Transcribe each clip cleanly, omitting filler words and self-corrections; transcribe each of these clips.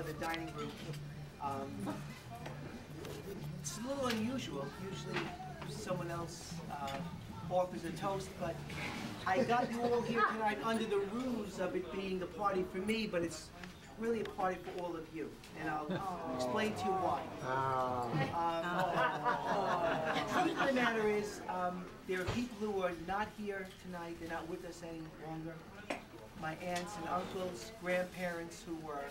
The dining room. It's a little unusual. Usually someone else offers a toast, but I got you all here tonight under the ruse of it being a party for me, but it's really a party for all of you, and I'll explain to you why. The truth of the matter is, there are people who are not here tonight, they're not with us any longer. My aunts and uncles, grandparents who were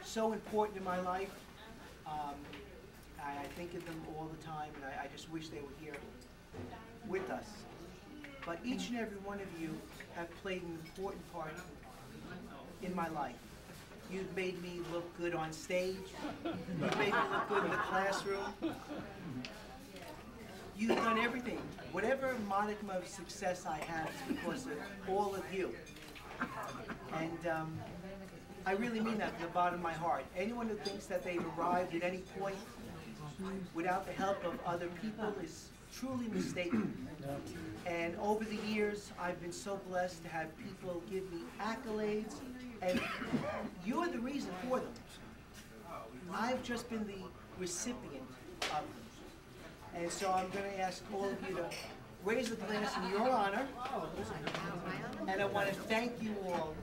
so important in my life. I think of them all the time, and I just wish they were here with us. But each and every one of you have played an important part in my life. You've made me look good on stage. You've made me look good in the classroom. You've done everything. Whatever modicum of success I have is because of all of you. And I really mean that from the bottom of my heart. Anyone who thinks that they've arrived at any point without the help of other people is truly mistaken. And over the years, I've been so blessed to have people give me accolades, and you're the reason for them. I've just been the recipient of them. And so I'm going to ask all of you to raise a glass in your honor, and I want to thank you all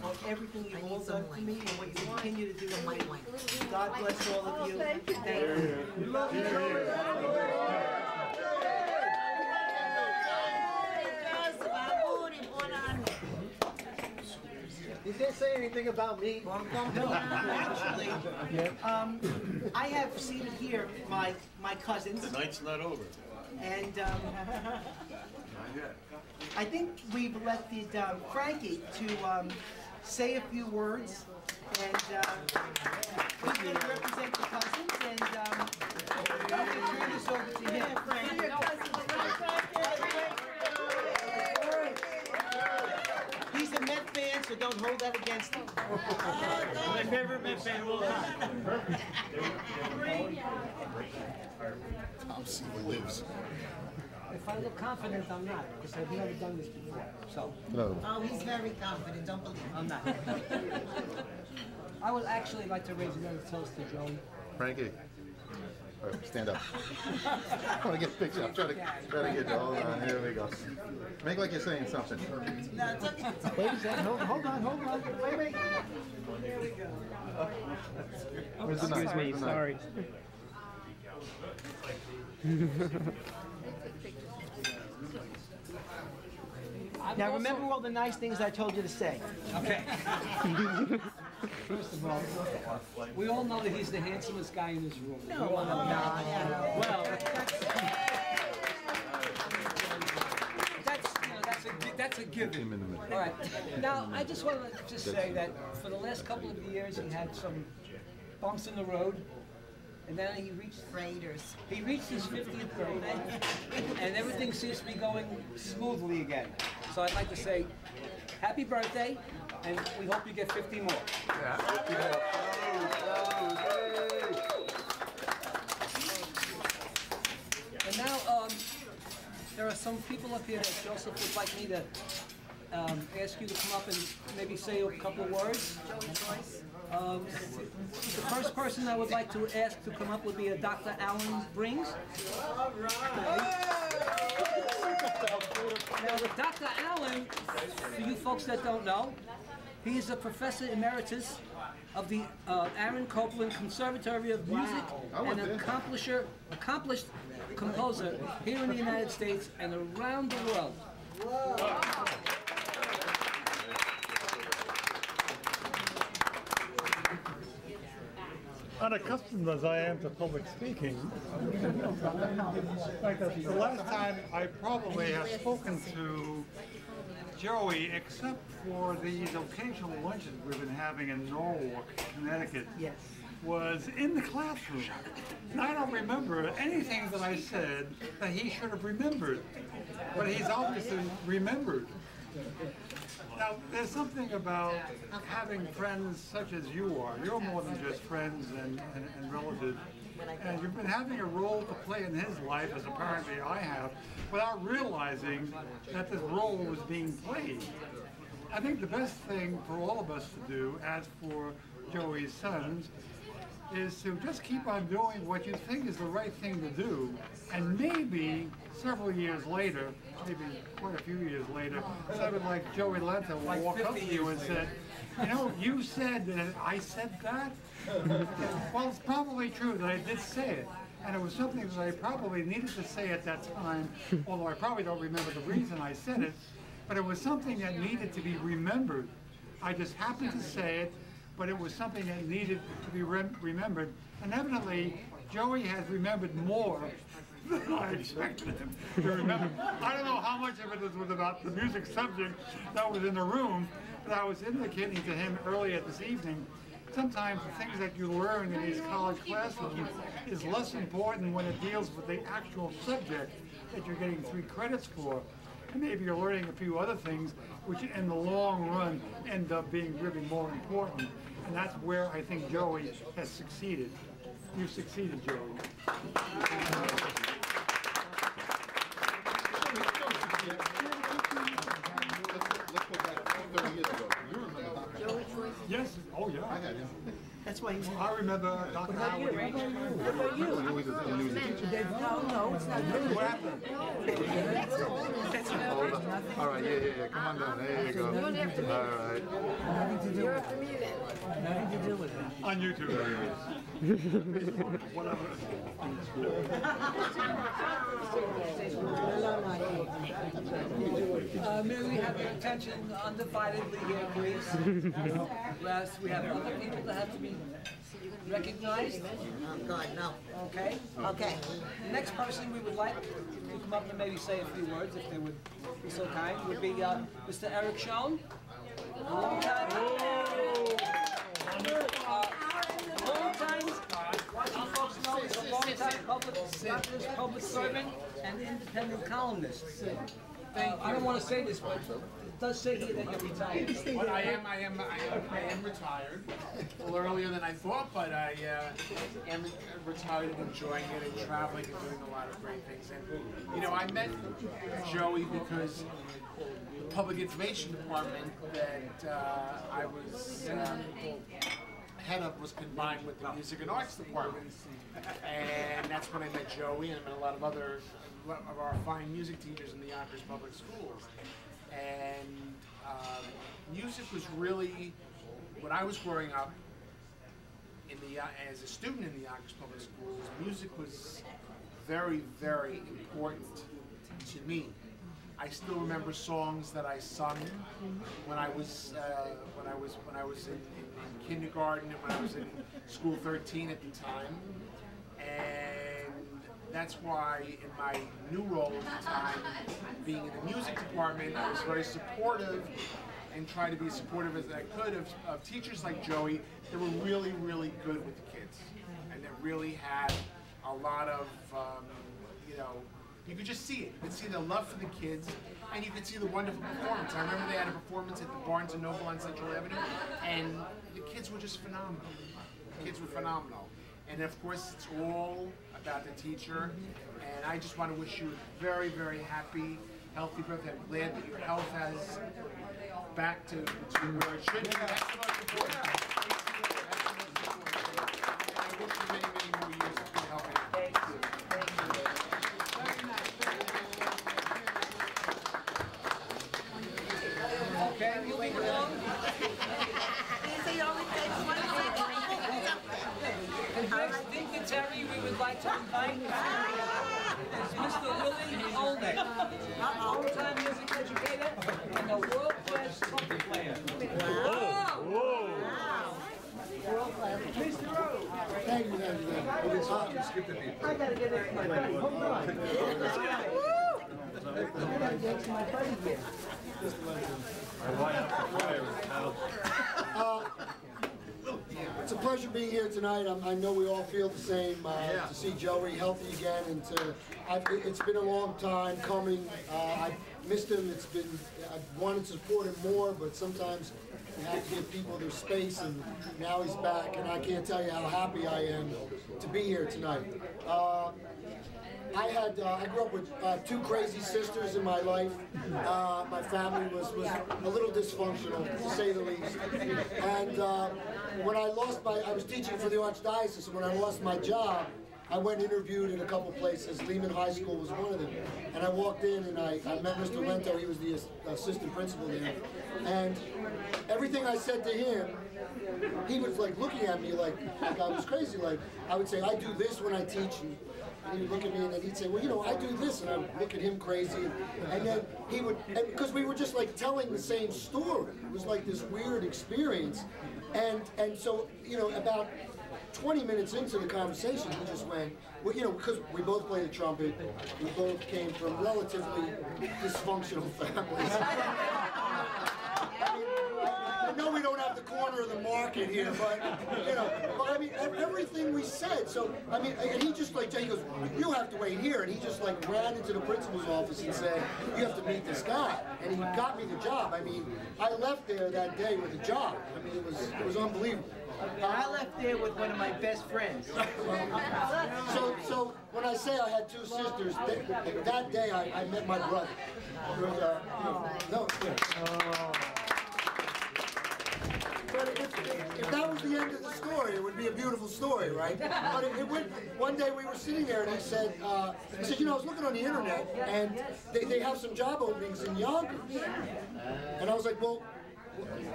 for everything you've all done for me and what you continue to do for me. God bless all of you. Thank you. He didn't say anything about me. No, actually, I have seated here my cousins. The night's not over. And I think we've elected Frankie to say a few words, and he's going to represent the cousins, and I'm going to turn this over to him. He's a Met fan, so don't hold that against him. My favorite Met fan of all time. Tom Seaver lives. If I look confident, I'm not, because I've never done this before. So. No. Oh, he's very confident, don't believe him. I'm not. I would actually like to raise another toast to Joey. Frankie. All right, stand up. I want to get a picture. I'm trying to get you. Hold on. Here we go. Make like you're saying something. No, it's okay. Wait a second. Hold on. Wait. There we go. Where's the knife? Excuse me, sorry. Now remember all the nice things I told you to say. Okay. First of all, we all know that he's the handsomest guy in this room. No. Well, that's a given. All right. Now, I just want to just say that for the last couple of years, he had some bumps in the road. And then he reached his 50th birthday, and everything seems to be going smoothly again. So I'd like to say, happy birthday, and we hope you get 50 more. Yeah. And now, there are some people up here that Joseph would like me to ask you to come up and maybe say a couple of words. The first person I would like to ask to come up would be Dr. Alan Brings. All right. Now, Dr. Allen, for you folks that don't know, he is a professor emeritus of the Aaron Copland Conservatory of Music and an accomplished composer here in the United States and around the world. Unaccustomed as I am to public speaking, in fact, the last time I probably have spoken to Joey, except for these occasional lunches we've been having in Norwalk, Connecticut, was in the classroom. And I don't remember anything that I said that he should have remembered, but he's obviously remembered. Now, there's something about having friends such as you are. You're more than just friends and relatives. And you've been having a role to play in his life, as apparently I have, without realizing that this role was being played. I think the best thing for all of us to do, as for Joey's sons is to just keep on doing what you think is the right thing to do, and maybe several years later, maybe quite a few years later, someone like Joey Lento will walk up to you and say, you know, you said that I said that? Well, it's probably true that I did say it, and it was something that I probably needed to say at that time, although I probably don't remember the reason I said it, but it was something that needed to be remembered. I just happened to say it, but it was something that needed to be remembered. And evidently, Joey has remembered more than I expected him to remember. I don't know how much of it was about the music subject that was in the room, but I was indicating to him earlier this evening, sometimes the things that you learn in these college classrooms is less important when it deals with the actual subject that you're getting 3 credits for. And maybe you're learning a few other things which in the long run end up being really more important. And that's where I think Joey has succeeded. You've succeeded, Joey. Let's go back 30 years ago. You remember Dr. Howard? Yes. Oh, yeah. I had him. That's why he's. I remember Dr. Howard. What about you? He was a teacher. No, it's not good. What happened? Hold on. All right, yeah. Come on down. There you go. You don't have to All right. You have to mute it. Nothing to do with it. On YouTube. Whatever. May we have your attention undividedly here, please? Last, we have other people that have to be recognized. Oh, God, no. Okay? Okay. The next person we would like to come up and maybe say a few words, if they would be so kind, would be Mr. Eric Schoen. A long time. You folks know he's a long-time public servant and independent columnist. I don't want to say this, but it does say here that you're retired. Well, I am retired. A little earlier than I thought, but I am retired and enjoying it and traveling and doing a lot of great things. And you know, I met Joey because the public information department that I was head of was combined with the music and arts department, and that's when I met Joey and I met a lot of other of our fine music teachers in the Yonkers Public Schools. And music was really, when I was growing up in the as a student in the Yonkers Public Schools, music was very, very important to me. I still remember songs that I sung when I was in kindergarten and when I was in school 13 at the time, and that's why in my new role at the time, being in the music department, I was very supportive and tried to be as supportive as I could of teachers like Joey that were really, really good with the kids and that really had a lot of, you know, you could just see it. You could see the love for the kids, and you could see the wonderful performance. I remember they had a performance at the Barnes & Noble on Central Avenue, and the kids were just phenomenal. The kids were phenomenal. And of course, it's all about the teacher, and I just want to wish you a very, very happy, healthy birthday. I'm glad that your health has back to where it should be. That's the most important. I wish you many, many more years of good health. Okay, moving along. The next dignitary we would like to invite is Mr. Willie Olnick, long-time music educator and a world-class trumpet player. Wow! Mr. Rose. Thank you. I gotta get it. Hold on. I gotta get to my buddy here. It's a pleasure being here tonight. I know we all feel the same. To see Joey healthy again, and it's been a long time coming. I missed him. I wanted to support him more, but sometimes you have to give people their space, and now he's back, and I can't tell you how happy I am to be here tonight. I grew up with two crazy sisters in my life. My family was a little dysfunctional, to say the least. And when I was teaching for the Archdiocese, and when I lost my job, I went and interviewed in a couple places. Lehman High School was one of them. And I walked in and I met Mr. Lento. He was the assistant principal there. And everything I said to him, he was like looking at me like I was crazy. Like I would say, I do this when I teach. And he would look at me and then he'd say, well, you know, I do this. And I would look at him crazy. And then he would, because we were just like telling the same story. It was like this weird experience. And so, you know, about 20 minutes into the conversation, he just went, well, you know, because we both played the trumpet, we both came from relatively dysfunctional families. I know we don't have the corner of the market here, but, you know, I mean, everything we said, so, I mean, and he just like, he goes, you have to wait here, and he just like ran into the principal's office and said, you have to meet this guy, and he got me the job. I mean, I left there that day with a job. I mean, it was unbelievable. I left there with one of my best friends. So when I say I had two sisters, that day I met my brother. But if that was the end of the story, it would be a beautiful story, right? But one day we were sitting there and he said, you know, I was looking on the internet and they have some job openings in Yonkers. And I was like, well,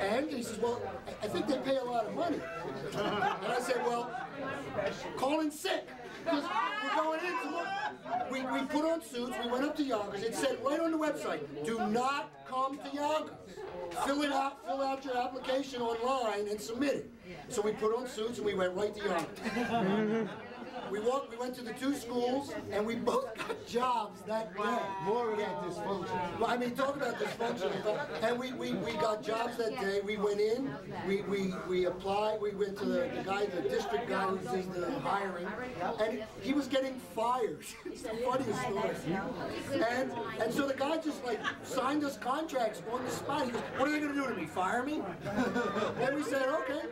and he says, well, I think they pay a lot of money. And I said, well, call in sick. Because we're going in tomorrow. We put on suits, we went up to Yonkers. It said right on the website, do not come to Yonkers. Fill out your application online and submit it. So we put on suits and we went right to Yonkers. We went to the two schools, and we both got jobs that day. More of that dysfunction. Well, I mean, talk about dysfunction. And we got jobs that day. We went in, we applied, we went to the district guy who does the hiring, and he was getting fired. It's the funniest story. And so the guy just like signed us contracts on the spot. He goes, what are they going to do to me, fire me? And we said, okay.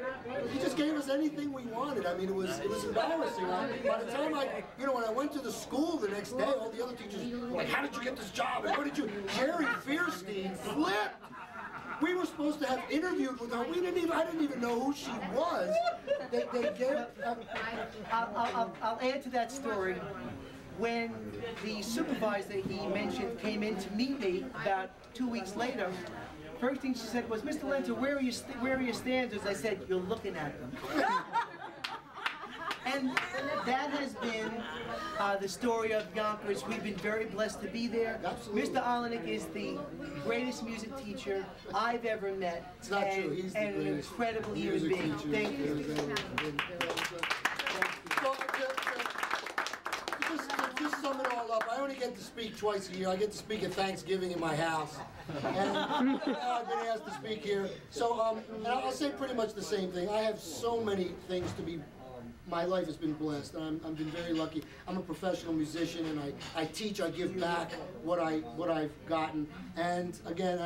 He just gave us anything we wanted. I mean, it was embarrassing. By the time when I went to the school the next day, all the other teachers were like, how did you get this job? And what did you? Jerry Fierstein flipped. We were supposed to have interviewed with her. I didn't even know who she was. They gave. I'll add to that story. When the supervisor he mentioned came in to meet me about 2 weeks later, first thing she said was, Mr. Lento, where are your standards? I said, you're looking at them. And that has been the story of Yonkers. We've been very blessed to be there. Absolutely. Mr. Olenek is the greatest music teacher I've ever met. It's not true. He's the and an greatest incredible human being. Thank you. Just sum it all up, I only get to speak twice a year. I get to speak at Thanksgiving in my house. And I've been asked to speak here. So and I'll say pretty much the same thing. I have so many things to be. My life has been blessed. I've been very lucky. I'm a professional musician, and I teach. I give back what I've gotten. And again,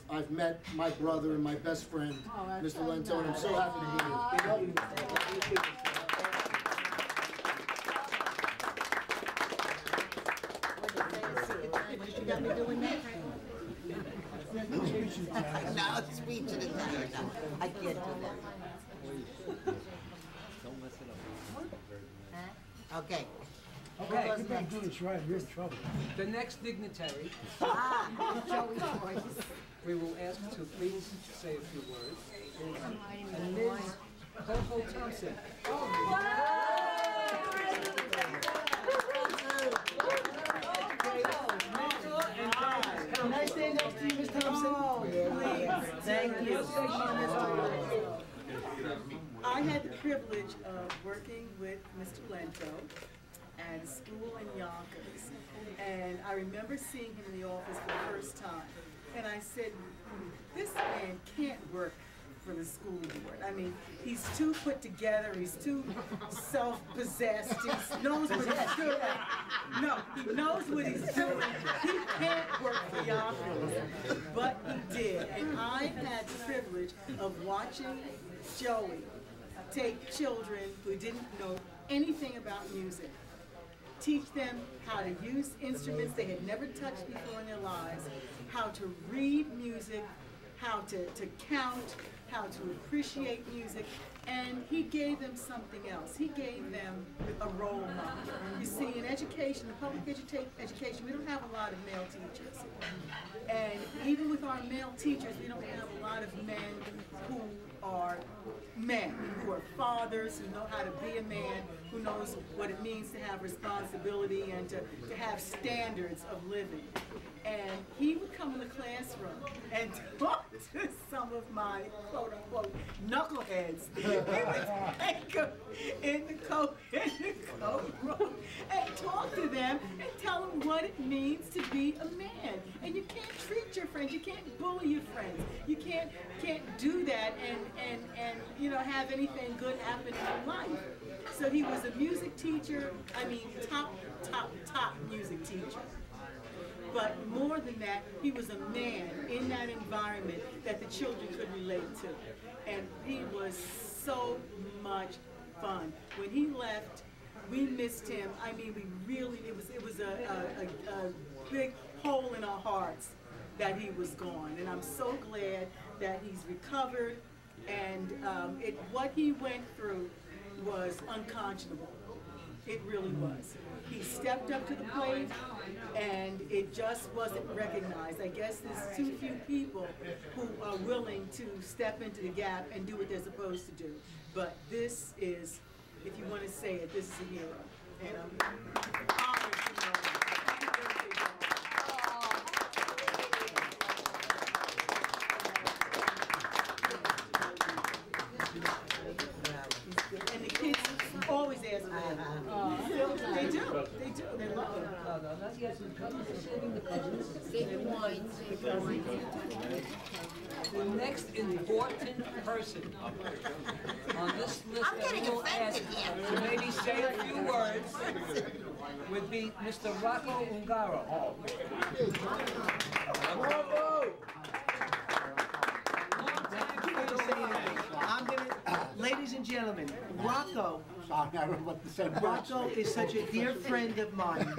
I've met my brother and my best friend, Mr. Lento, and I'm so happy to be here. You got me doing that? No, speech at a time. No, I can't do that. Okay. Okay. Who's next? Do this right, you're in trouble. The next dignitary, Joey's voice. we will ask to please say a few words. And Ms. Coco Thompson. Can I stand next to you, Ms. Thompson? Thank you. I had the privilege of working with Mr. Lento at a school in Yonkers. And I remember seeing him in the office for the first time. And I said, this man can't work for the school board. I mean, he's too put together, he's too self-possessed, he knows what he's doing. No, he knows what he's doing. He can't work for Yonkers, but he did. And I had the privilege of watching Joey take children who didn't know anything about music teach them how to use instruments they had never touched before in their lives, how to read music, how to count, how to appreciate music, and he gave them something else. He gave them a role model. You see, in education, in public education, we don't have a lot of male teachers. And even with our male teachers, we don't have a lot of men who are men, who are fathers, who know how to be a man, who knows what it means to have responsibility and to have standards of living. And he would come in the classroom and talk to some of my quote-unquote knuckleheads. He would take them in the coat room and talk to them and tell them what it means to be a man. And you can't treat your friends, you can't bully your friends, you can't do that and you know, have anything good happen in your life. So he was a music teacher, I mean top music teacher. But more than that, he was a man in that environment that the children could relate to. And he was so much fun. When he left, we missed him. I mean, we really, it was a big hole in our hearts that he was gone. And I'm so glad that he's recovered. And what he went through was unconscionable. It really was. He stepped up to the plate, and it just wasn't recognized. I guess there's too few people who are willing to step into the gap and do what they're supposed to do. But this is, if you want to say it, this is a hero. And I'm honored to know him. And the kids always ask for him. They do. They love him. Not yet. We're saving the cousins. The next important person on this list that we will ask to maybe say a few words would be Mr. Rocco Ungaro. Ladies and gentlemen, Rocco is such a dear friend of mine.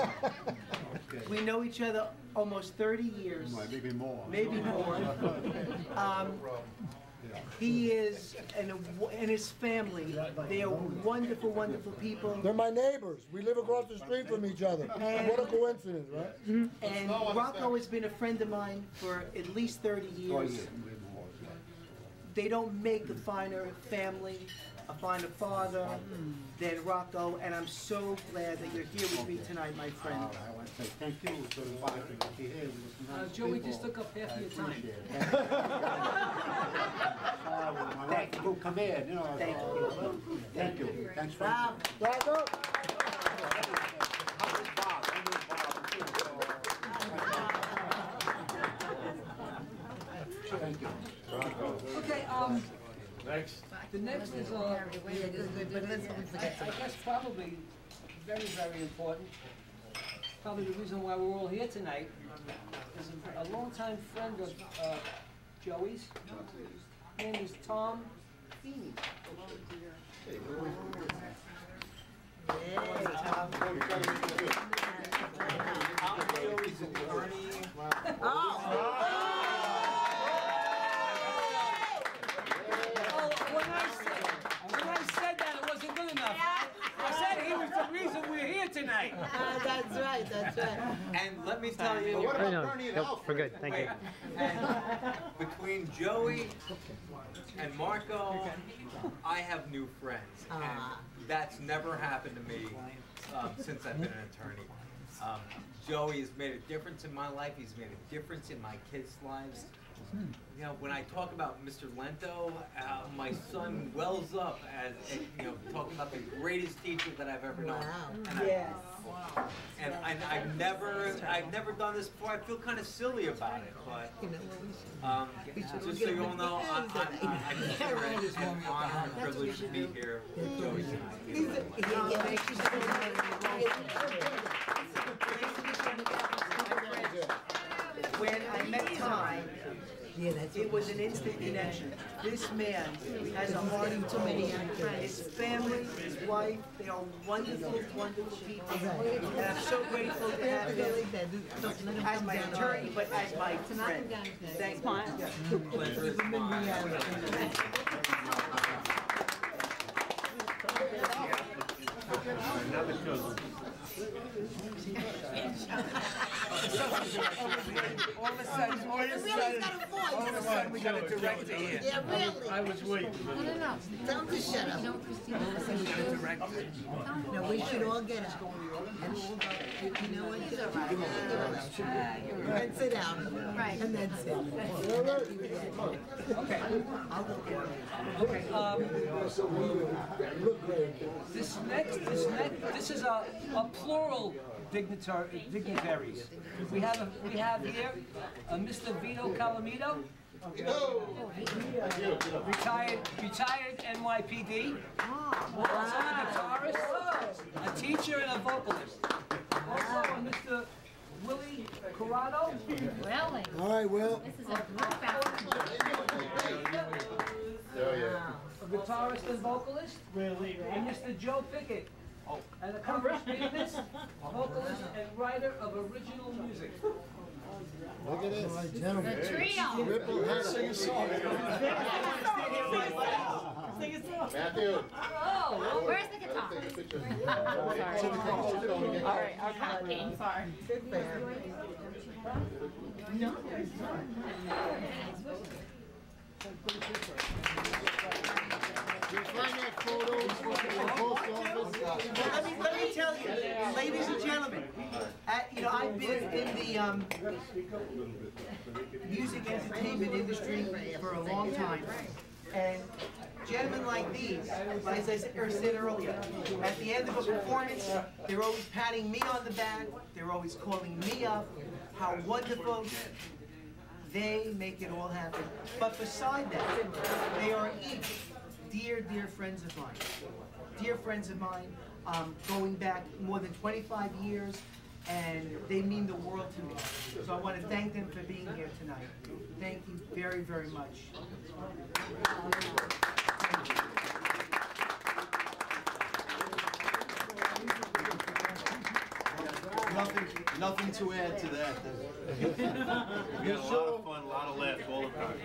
We know each other almost 30 years. Maybe more. Maybe more. He is, and his family, they are wonderful, wonderful people. They're my neighbors. We live across the street from each other. What a coincidence, right? And Rocco has been a friend of mine for at least 30 years. They don't make a finer family, a finer father than Rocco, and I'm so glad that you're here with me tonight, my friend. I want to say thank you for inviting me to be here with nice Joey people. just took up half of your time. Thank you. Come in, you know. Thank you. Thank you. Thanks for Rocco! Thank you. Okay, next. The next is, I guess probably very, very important. Probably the reason why we're all here tonight is a longtime friend of Joey's. His name is Tom Feeney. Tonight. That's right, that's right. And let me tell you, What about Bernie and Alfred? We're good, thank you. and between Joey and Marco, I have new friends, and that's never happened to me since I've been an attorney. Joey has made a difference in my life. He's made a difference in my kids' lives. You know, when I talk about Mr. Lento, my son wells up as you know, talking about the greatest teacher that I've ever known. And Yes. I've never done this before. I feel kind of silly about it, but just so you all know, I consider it an honor and privilege to be here with Joey tonight. When I met Tom, Yeah, that's It was an instant connection. This man has a heart of gold. His family, his wife, they are wonderful, wonderful people. And I'm so grateful to have him as my attorney, but as my friend. Thank you. All of a sudden, we got a director here. Yeah, really. I was waiting. No. Tell him to shut up. No, we should all get up. And you know what? And sit down. Right. And then sit. Okay. This is a plural dignitaries. We have here Mr. Vito Calamito, retired NYPD, also a guitarist, a teacher, and a vocalist. Also Mr. Willie Corrado. Really? All right, Will. This is a group effort. A guitarist and vocalist. Really? And Mr. Joe Pickett. An accomplished pianist, vocalist, and writer of original music. Look at this. The trio. Ripple has sing a song. Matthew. Oh, where's the guitar? All right, okay. Sorry. No. Let me tell you, ladies and gentlemen, I've been in the music entertainment industry for a long time, and gentlemen like these, as I said earlier, at the end of a performance, they're always patting me on the back, they're always calling me up, how wonderful. They make it all happen. But beside that, they are each dear, dear friends of mine. Dear friends of mine, going back more than 25 years, and they mean the world to me. So I want to thank them for being here tonight. Thank you very, very much. Nothing to add to that. We had a lot of fun, a lot of laughs all the time.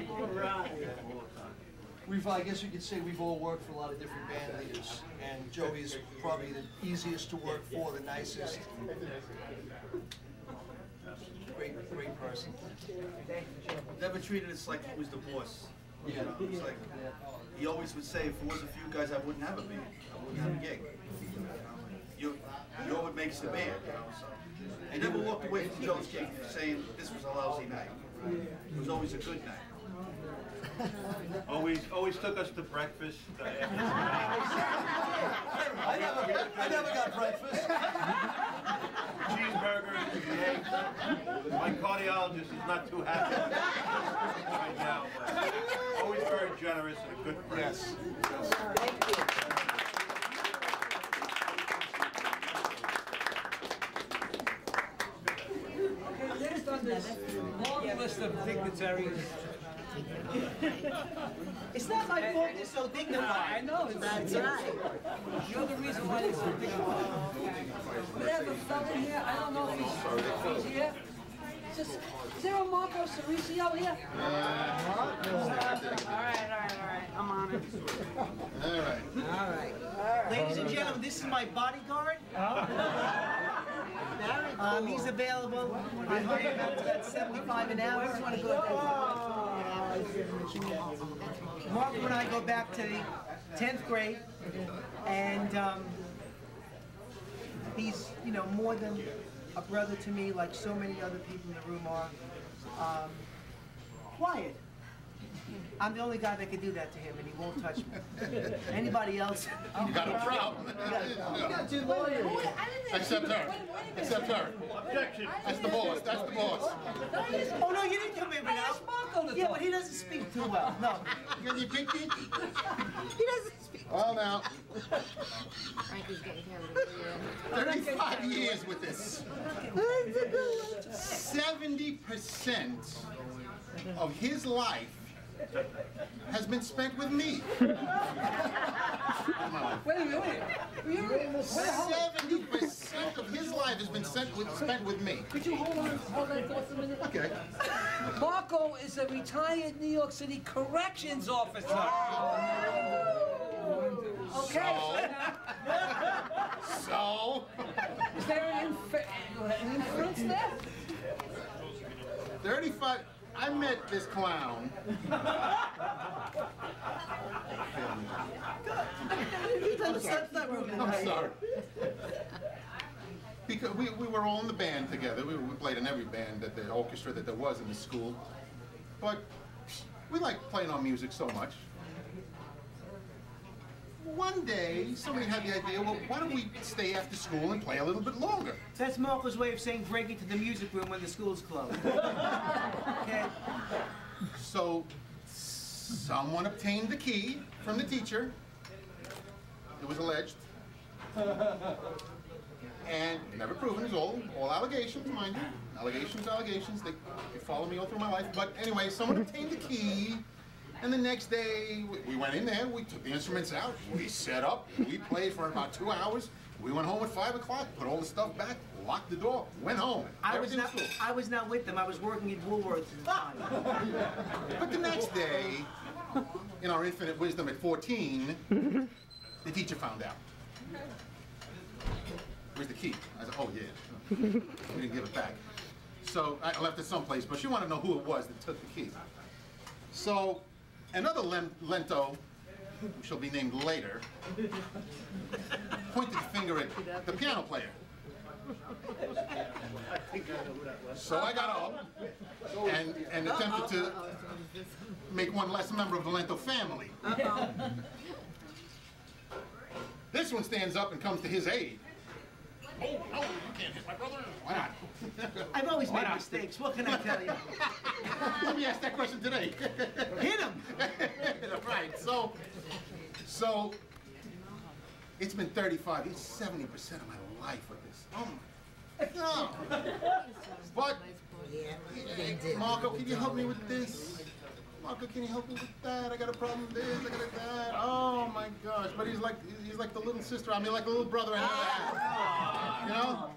I guess you could say we've all worked for a lot of different band leaders, and Joey's probably the easiest to work for, the nicest. Great person. Never treated us like he was the boss. Yeah. You know, it's like, he always would say, if it wasn't for you guys, I wouldn't have a band. I wouldn't have a gig. You're what makes the band, you know, so. I never walked away from Joe's gig saying this was a lousy night. It was always a good night. Always took us to breakfast. I never got breakfast. Cheeseburgers, eggs. My cardiologist is not too happy right now, but always very generous and a good friend. Yes. Thank you. Next on this long list of dignitaries. It's not my fault you're so dignified. I know. That's right. You're the reason why they're so dignified. We have a fellow here. I don't know if he's here. Is there a Marco Cerrisio here? All right. I'm on it. All right. Ladies and gentlemen, this is my bodyguard. He's available. I hire him out to about 75 an hour. Marco and I go back to the 10th grade, and he's, more than a brother to me, like so many other people in the room are. Quiet. I'm the only guy that can do that to him, and he won't touch me. Anybody else? You got a problem. You got two lawyers. Except her. Except her. Objection. That's the boss. That's the boss. Oh no, you didn't come in now. Yeah, but he doesn't speak too well. No. You think he? He doesn't speak. Well now. Frankie's getting carried away. 35 years with this. 70% of his life has been spent with me. Wait a minute, wait. 70% of his life has been spent with me. Could you hold that thought for a minute? Okay. Marco is a retired New York City corrections officer. Okay. So? Is there an inference there? 35. I met this clown. I'm sorry. Because we were all in the band together. We played in every band, that the orchestra that there was in the school. But we liked playing our music so much. One day, somebody had the idea, well, why don't we stay after school and play a little bit longer? That's Marco's way of saying break into the music room when the school's closed. Okay. So, someone obtained the key from the teacher. It was alleged. And never proven. It's all allegations, mind you. Allegations. They follow me all through my life. But anyway, someone obtained the key. And the next day, we went in there, we took the instruments out, we set up, we played for about 2 hours. We went home at 5 o'clock, put all the stuff back, locked the door, went home. I was not with them. I was working at Woolworths at the time. But the next day, in our infinite wisdom at 14, the teacher found out. Where's the key? I said, oh yeah. We didn't give it back. So I left it someplace, but she wanted to know who it was that took the key. So another Lento, who shall be named later, pointed the finger at the piano player. So I got up and attempted to make one less member of the Lento family. This one stands up and comes to his aid. Oh, no, you can't hit my brother. Why not? I've always made mistakes. What can I tell you? Let me ask that question today. Hit him! Right, so it's been 35, it's 70% of my life with this. Oh my God. But, Marco, can you help me with this? Marco, can you help me with that? I got a problem with this, I got that. Oh my gosh, but he's like the little sister, I mean like the little brother I never had. You know?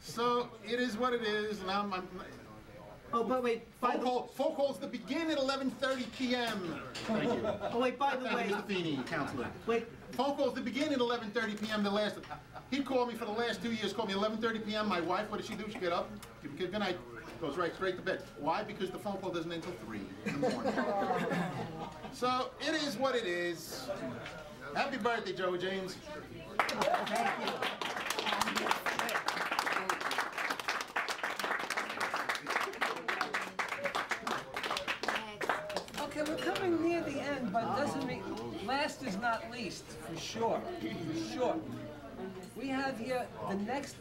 So, it is what it is, and I'm oh, but wait, phone calls that begin at 11:30 p.m. Thank you. Oh, wait, by the way. Mr. Feeney, counselor. Wait. Phone calls that begin at 11:30 p.m. He called me for the last 2 years, called me 11:30 p.m. My wife, what does she do? She get up, give a kid good night, goes right straight to bed. Why? Because the phone call doesn't end until 3 in the morning. So, it is what it is. Happy birthday, Joey James. Thank you. Okay, we're coming near the end, but it doesn't mean last is not least, for sure. For sure. We have here the next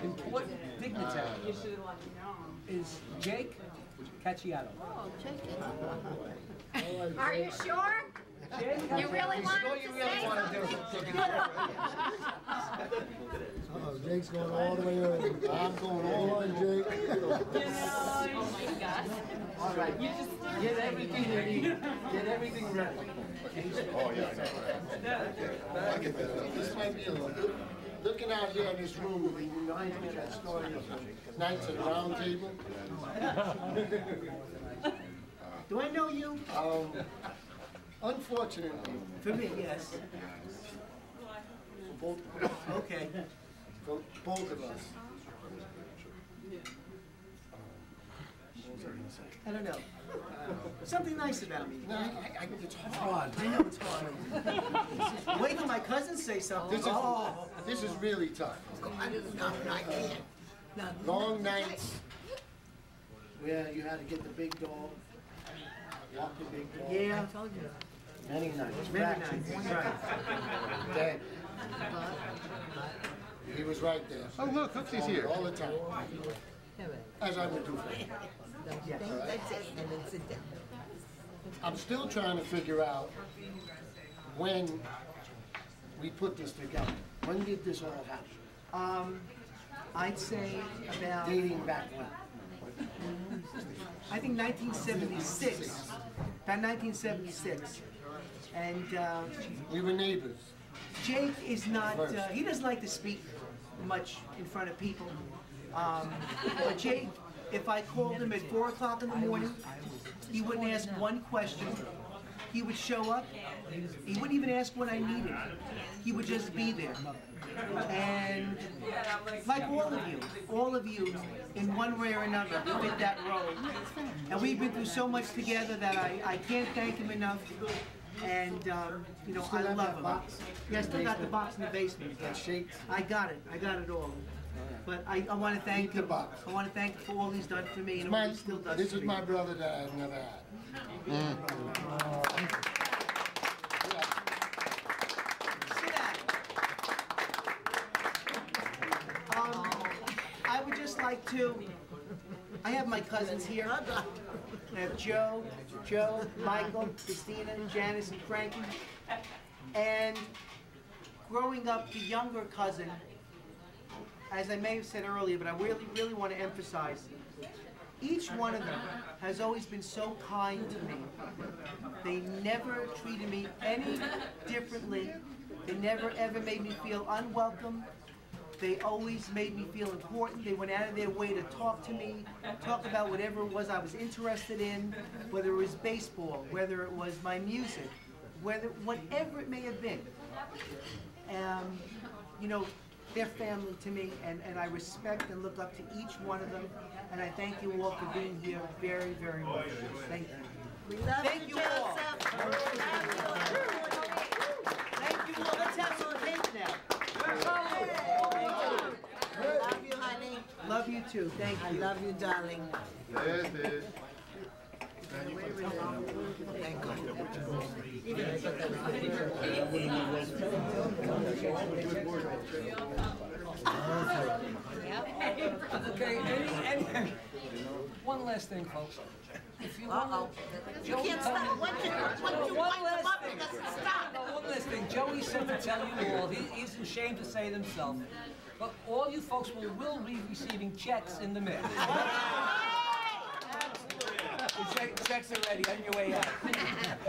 important dignitary is Jake Cacciato. Oh, Jake. Are you sure? You really want to say something? Jake's going all the way over. I'm going all the way, Jake. Oh my God. All right, you just get everything you need. Get everything ready. Oh, yeah, I get that. This might be a little. Looking out here in this room, it reminds me of that story of the Knights of the Round Table. Do I know you? Unfortunately. For me, yes. Both, Okay. both of us. I don't know. Something nice about me. No, it's hard. I know it's hard. Wait till my cousins say something. This is really tough. Long nights where you had to get the big dog, walk the big dog. Yeah. I told you. Many nights. Many nights. Right. Dad. He was right there. Oh, look, Hooksy's here. All the time. As I would do for him. That's it. And then sit down. I'm still trying to figure out when we put this together. When did this all happen? I'd say about Dating back when? I think 1976, about 1976. And we were neighbors. Jake is not, he doesn't like to speak much in front of people. But Jake, if I called him at 4 o'clock in the morning, he wouldn't ask one question. He would show up. He wouldn't even ask what I needed. He would just be there. And like all of you, in one way or another, fit that role. And we've been through so much together that I can't thank him enough. And, you know, I love him. Yeah, I still got the box in the basement. I got it all. But I want to thank him. I want to thank him for all he's done for me and what he still does for me. This is my brother that I've never had. I would just like to, I have my cousins here. I have Joe, Michael, Christina, Janice, and Frankie. And growing up, the younger cousin, as I may have said earlier, but I really want to emphasize, each one of them has always been so kind to me. They never treated me any differently. They never ever made me feel unwelcome. They always made me feel important. They went out of their way to talk to me, talk about whatever it was I was interested in, whether it was baseball, whether it was my music, whatever it may have been. You know, they're family to me, and I respect and look up to each one of them, and I thank you all for being here very, very much. Thank you. We love Thank you all. Thank you all. Let's have some cake now. Love you, honey. Love you too. Thank you. I love you, darling. Thank Okay, one last thing, folks. If you You can't stop. Once you wind them up, it doesn't stop. One last thing. Joey said to tell you all, he's ashamed to say it himself, but all you folks will be receiving checks in the mail. Checks are ready on your way out.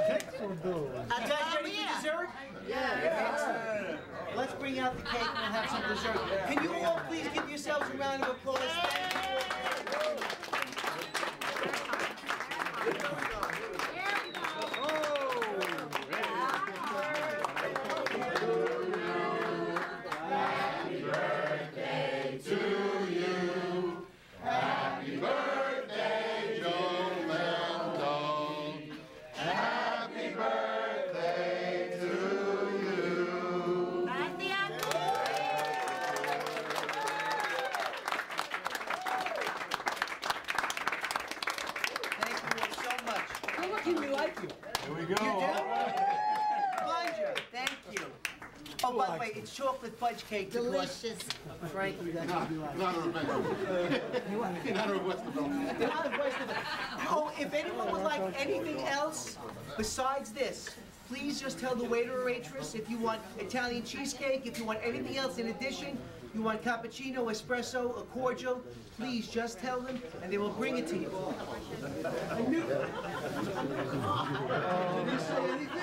Checks or bills? You guys ready for dessert? Yeah. Let's bring out the cake and we'll have some dessert. Can you all please give yourselves a round of applause? Oh, by the way, it's chocolate fudge cake. Delicious. Frankie, that's what you like. Not of Westerville. Not of Westerville. Oh, if anyone would like anything else besides this, please just tell the waiter or waitress if you want Italian cheesecake, if you want anything else in addition, you want cappuccino, espresso, a cordial, please just tell them and they will bring it to you. I knew. Did he say anything?